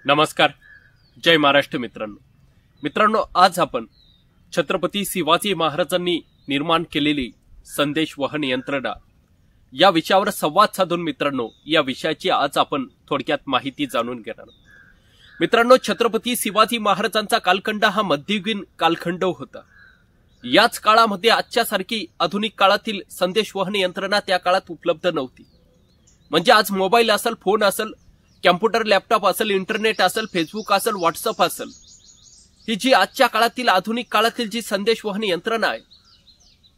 नमस्कार, जय महाराष्ट्र मित्रांनो, आज आपण छत्रपती शिवाजी महाराजांनी निर्माण केलेली संदेश वहन यंत्रणा या विषयावर संवाद साधून मित्रांनो, या विषयाची आज आपण थोडक्यात माहिती जाणून घेणार आहोत। मित्रांनो, छत्रपती शिवाजी महाराजांचा कालखंड हा मध्ययुगीन कालखंड होता। याच काळामध्ये आजच्या सारखी आधुनिक काळातील संदेश वहन यंत्रणा त्या काळात उपलब्ध नव्हती। म्हणजे आज मोबाईल असेल, फोन असेल, कॉम्प्युटर, लॅपटॉप असेल, इंटरनेट असेल, फेसबुक असेल, व्हॉट्सअप असेल, ही जी आजच्या काळातील आधुनिक काळातील जी संदेश वहन यंत्रणा आहे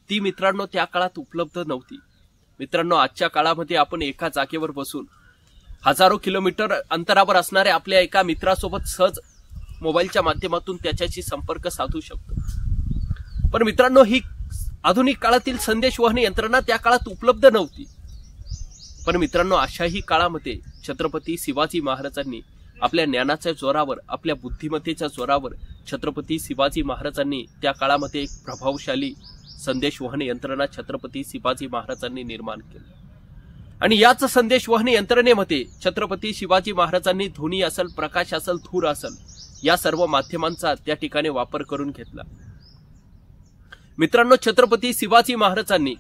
ती मित्रांनो त्या काळात उपलब्ध नव्हती। मित्रांनो, आजच्या काळामध्ये आपण एका जागेवर बसून हजारो किलोमीटर अंतरावर असणाऱ्या आपल्या एका मित्रासोबत सहज मोबाईलच्या माध्यमातून त्याच्याशी संपर्क साधू शकतो। पण मित्रांनो, ही आधुनिक काळातील संदेश वहन यंत्रणा त्या काळात उपलब्ध नव्हती। पण मित्रांनो, अशाही काळामध्ये छत्रपती शिवाजी महाराजांनी आपल्या ज्ञानाच्या जोरावर, आपल्या बुद्धिमत्तेच्या जोरावर छत्रपती शिवाजी महाराजांनी त्या काळामध्ये एक प्रभावशाली संदेश वहन यंत्रणा छत्रपती शिवाजी महाराजांनी निर्माण केली। आणि याच संदेश वहन यंत्रणेमध्ये छत्रपती शिवाजी महाराजांनी ध्वनी असेल, प्रकाश असेल, धूर असेल, या सर्व माध्यमांचा त्या ठिकाणी वापर करून घेतला। मित्रांनो, छत्रपती शिवाजी महाराजांनी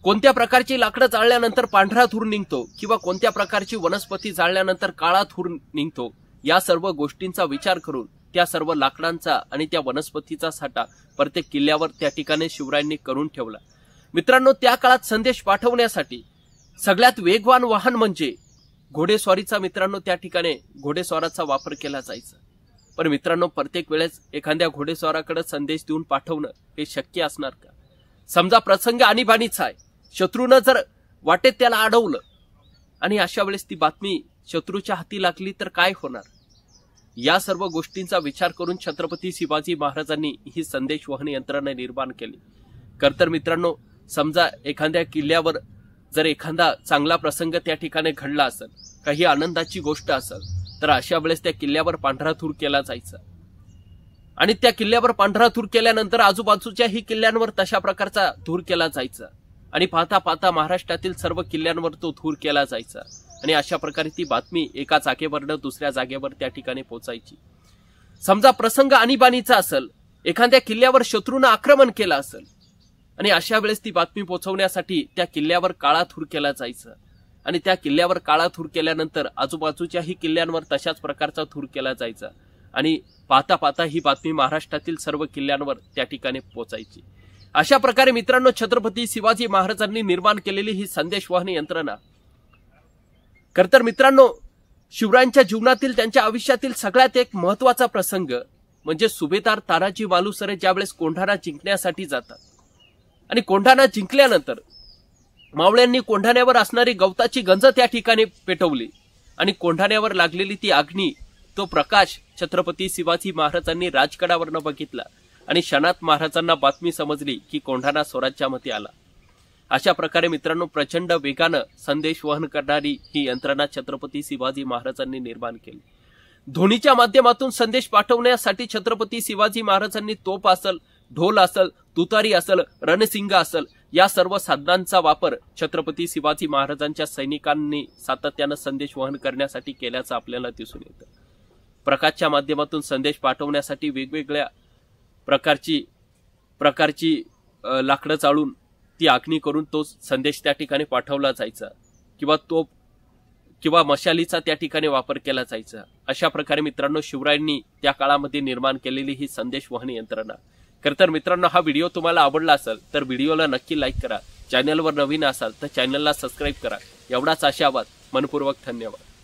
कोणत्या प्रकारची लाकडं जाळल्यानंतर पांढरा धूर निघतो किंवा कोणत्या प्रकारची वनस्पती जाळल्यानंतर काळा धूर निघतो, या सर्व गोष्टींचा विचार करून त्या सर्व लाकडांचा आणि त्या वनस्पतीचा साठा प्रत्येक किल्ल्यावर त्या ठिकाणी शिवरायांनी करून ठेवला। मित्रांनो, त्या काळात संदेश पाठवण्यासाठी सगळ्यात वेगवान वाहन म्हणजे घोडेस्वारीचा मित्रांनो त्या ठिकाणी घोडेस्वाराचा वापर केला जायचा। पण मित्रांनो, प्रत्येक वेळेस एखाद्या घोडेस्वाराकडे संदेश देऊन पाठवणं हे शक्य असणार का? समजा प्रसंग आणीबाणीचा आहे, शत्रूनं जर वाटेत त्याला अडवलं आणि अशा वेळेस ती बातमी शत्रूच्या हाती लागली तर काय होणार? या सर्व गोष्टींचा विचार करून छत्रपती शिवाजी महाराजांनी ही संदेश वहन यंत्रणा निर्माण केली। तर मित्रांनो, समजा एखाद्या किल्ल्यावर जर एखादा चांगला प्रसंग त्या ठिकाणी घडला असेल, काही आनंदाची गोष्ट असेल, तर अशा वेळेस त्या किल्ल्यावर पांढरा धूर केला जायचा। आणि त्या किल्ल्यावर पांढरा धूर केल्यानंतर आजूबाजूच्याही किल्ल्यांवर तशा प्रकारचा धूर केला जायचा। आणि पाहता पाहता महाराष्ट्रातील सर्व किल्ल्यांवर तो धूर केला जायचा। आणि अशा प्रकारे ती बातमी एका जागेवरनं दुसऱ्या जागेवर त्या ठिकाणी पोहोचायची। समजा प्रसंग आणीबाणीचा असेल, एखाद्या किल्ल्यावर शत्रूनं आक्रमण केलं असेल, आणि अशा वेळेस ती बातमी पोहोचवण्यासाठी त्या किल्ल्यावर काळा धूर केला जायचा। आणि त्या किल्ल्यावर काळा धूर केल्यानंतर आजूबाजूच्याही किल्ल्यांवर तशाच प्रकारचा धूर केला जायचा। आणि पाहता पाहता ही बातमी महाराष्ट्रातील सर्व किल्ल्यांवर त्या ठिकाणी पोहोचायची। अशा प्रकारे मित्रांनो, छत्रपती शिवाजी महाराजांनी निर्माण केलेली ही संदेश वहन यंत्रणा तर मित्रांनो, शिवरायांच्या जीवनातील, त्यांच्या आयुष्यातील सगळ्यात एक महत्वाचा प्रसंग म्हणजे सुभेदार तानाजी मालुसरे ज्यावेळेस कोंढाणा जिंकण्यासाठी जातात आणि कोंढाणा जिंकल्यानंतर मावळ्यांनी कोंढाण्यावर असणारी गवताची गंज त्या ठिकाणी पेटवली आणि कोंढाण्यावर लागलेली ती अग्नी, तो प्रकाश छत्रपती शिवाजी महाराजांनी राजगडावरनं बघितला आणि क्षणात महाराजांना बातमी समजली की कोंढाणा स्वराज्यामध्ये आला। अशा प्रकारे मित्रांनो, प्रचंड वेगानं संदेश वहन करणारी ही यंत्रणा छत्रपती शिवाजी महाराजांनी निर्माण केली। ध्वनीच्या माध्यमातून संदेश पाठवण्यासाठी छत्रपती शिवाजी महाराजांनी तोफ असेल, ढोल असेल, तुतारी असेल, रणसिंग असेल, या सर्व साधनांचा वापर छत्रपती शिवाजी महाराजांच्या सैनिकांनी सातत्यानं संदेश वहन करण्यासाठी केल्याचं आपल्याला दिसून येतं। प्रकाशच्या माध्यमातून संदेश पाठवण्यासाठी वेगवेगळ्या प्रकारची लाकडं चाळून ती अग्नी करून तो संदेश त्या ठिकाणी पाठवला जायचा किंवा मशालीचा त्या ठिकाणी वापर केला जायचा। अशा प्रकारे मित्रांनो, शिवरायांनी त्या काळामध्ये निर्माण केलेली ही संदेश वहन यंत्रणा। तर मित्रांनो, हा व्हिडिओ तुम्हाला आवडला असेल तर व्हिडिओला नक्की लाईक करा। चॅनलवर नवीन असाल तर चॅनलला सबस्क्राईब करा। एवढाच आशावाद, मनपूर्वक धन्यवाद।